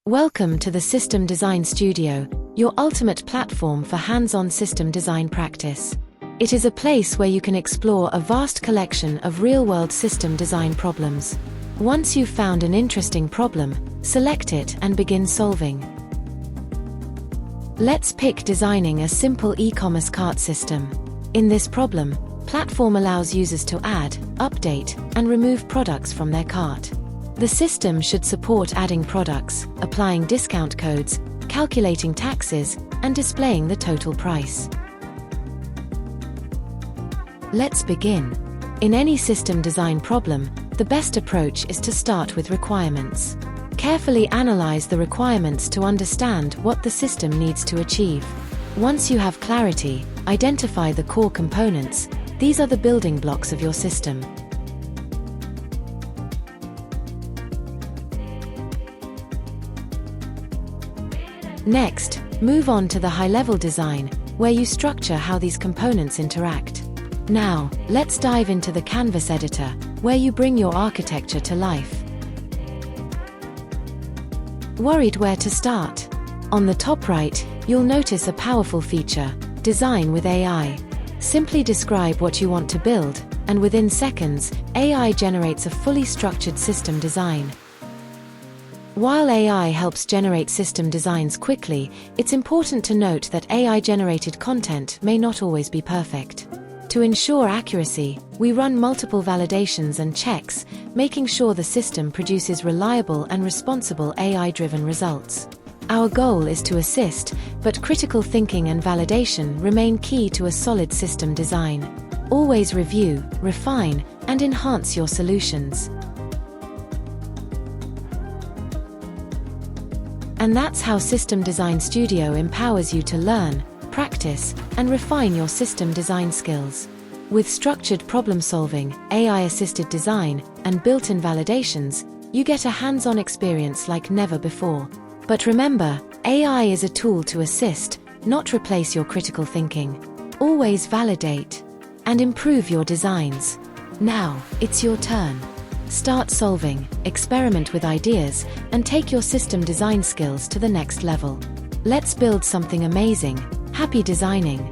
Welcome to the System Design Studio, your ultimate platform for hands-on system design practice. It is a place where you can explore a vast collection of real-world system design problems. Once you've found an interesting problem, select it and begin solving. Let's pick designing a simple e-commerce cart system. In this problem, platform allows users to add, update, and remove products from their cart. The system should support adding products, applying discount codes, calculating taxes, and displaying the total price. Let's begin. In any system design problem, the best approach is to start with requirements. Carefully analyze the requirements to understand what the system needs to achieve. Once you have clarity, identify the core components. These are the building blocks of your system. Next, move on to the high-level design, where you structure how these components interact. Now, let's dive into the canvas editor, where you bring your architecture to life. Worried where to start? On the top right, you'll notice a powerful feature, Design with AI. Simply describe what you want to build, and within seconds, AI generates a fully structured system design. While AI helps generate system designs quickly, it's important to note that AI-generated content may not always be perfect. To ensure accuracy, we run multiple validations and checks, making sure the system produces reliable and responsible AI-driven results. Our goal is to assist, but critical thinking and validation remain key to a solid system design. Always review, refine, and enhance your solutions. And that's how System Design Studio empowers you to learn, practice, and refine your system design skills. With structured problem-solving, AI-assisted design, and built-in validations, you get a hands-on experience like never before. But remember, AI is a tool to assist, not replace your critical thinking. Always validate and improve your designs. Now, it's your turn. Start solving, experiment with ideas, and take your system design skills to the next level. Let's build something amazing. Happy designing!